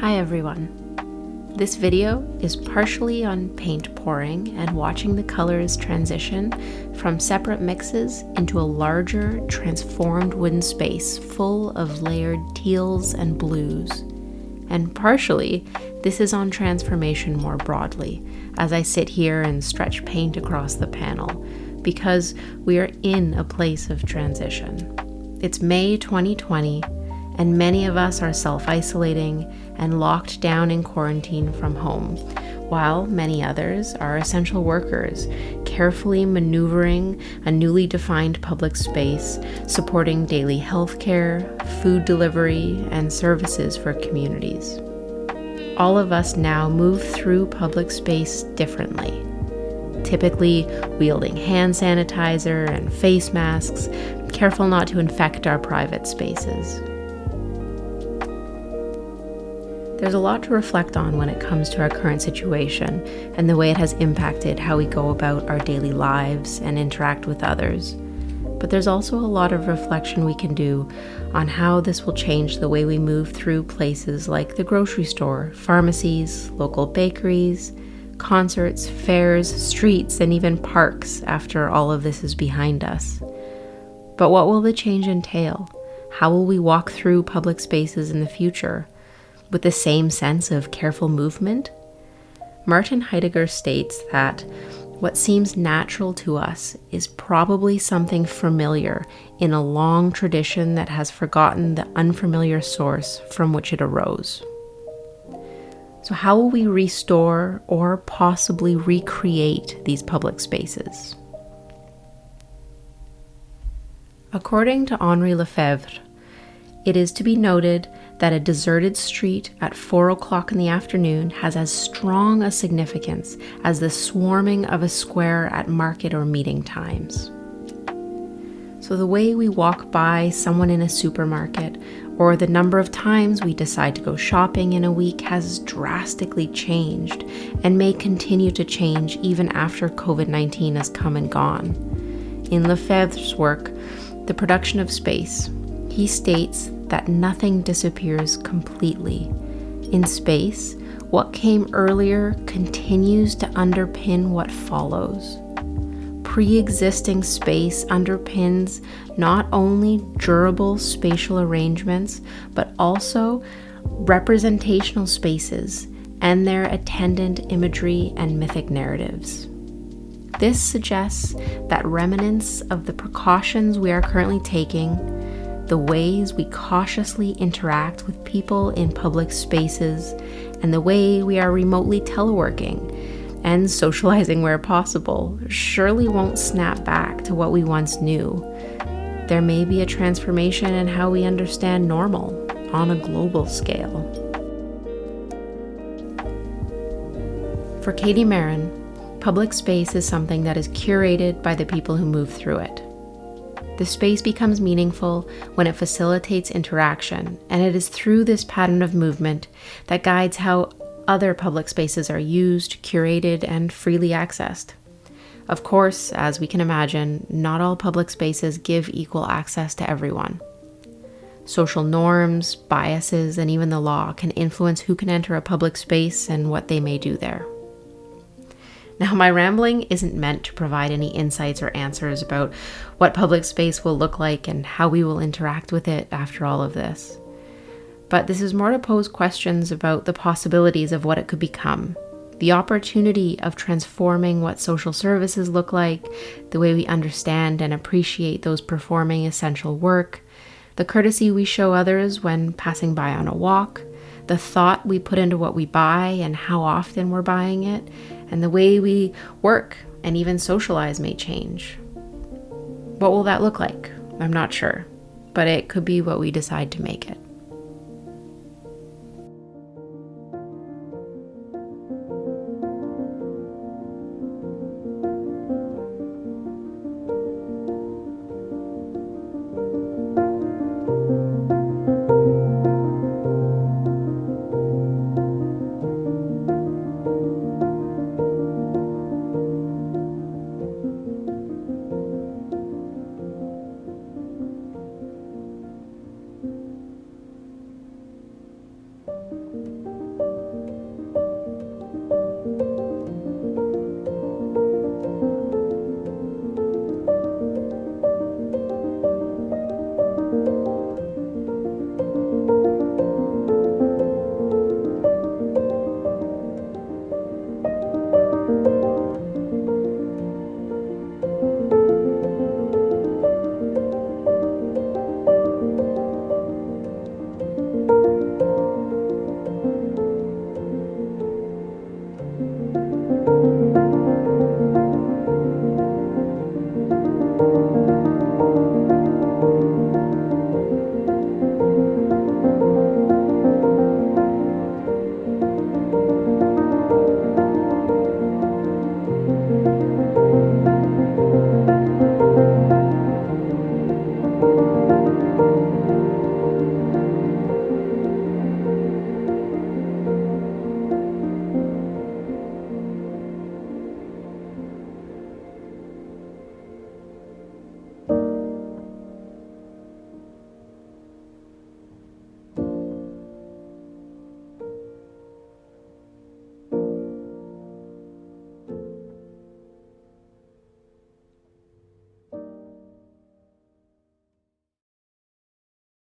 Hi everyone. This video is partially on paint pouring and watching the colors transition from separate mixes into a larger, transformed wooden space full of layered teals and blues. And partially, this is on transformation more broadly, as I sit here and stretch paint across the panel, because we are in a place of transition. It's May 2020, and many of us are self-isolating and locked down in quarantine from home, while many others are essential workers, carefully maneuvering a newly defined public space, supporting daily healthcare, food delivery, and services for communities. All of us now move through public space differently, typically wielding hand sanitizer and face masks, careful not to infect our private spaces. There's a lot to reflect on when it comes to our current situation and the way it has impacted how we go about our daily lives and interact with others. But there's also a lot of reflection we can do on how this will change the way we move through places like the grocery store, pharmacies, local bakeries, concerts, fairs, streets, and even parks after all of this is behind us. But what will the change entail? How will we walk through public spaces in the future? With the same sense of careful movement? Martin Heidegger states that what seems natural to us is probably something familiar in a long tradition that has forgotten the unfamiliar source from which it arose. So how will we restore or possibly recreate these public spaces? According to Henri Lefebvre, it is to be noted that a deserted street at 4 o'clock in the afternoon has as strong a significance as the swarming of a square at market or meeting times. So the way we walk by someone in a supermarket, or the number of times we decide to go shopping in a week, has drastically changed and may continue to change even after COVID-19 has come and gone. In Lefebvre's work, The Production of Space, he states that nothing disappears completely. In space, what came earlier continues to underpin what follows. Pre-existing space underpins not only durable spatial arrangements, but also representational spaces and their attendant imagery and mythic narratives. This suggests that remnants of the precautions we are currently taking, the ways we cautiously interact with people in public spaces, and the way we are remotely teleworking and socializing where possible surely won't snap back to what we once knew. There may be a transformation in how we understand normal on a global scale. For Katie Marin, public space is something that is curated by the people who move through it. The space becomes meaningful when it facilitates interaction, and it is through this pattern of movement that guides how other public spaces are used, curated, and freely accessed. Of course, as we can imagine, not all public spaces give equal access to everyone. Social norms, biases, and even the law can influence who can enter a public space and what they may do there. Now, my rambling isn't meant to provide any insights or answers about what public space will look like and how we will interact with it after all of this. But this is more to pose questions about the possibilities of what it could become, the opportunity of transforming what social services look like, the way we understand and appreciate those performing essential work, the courtesy we show others when passing by on a walk, the thought we put into what we buy and how often we're buying it, and the way we work and even socialize may change. What will that look like? I'm not sure, but it could be what we decide to make it.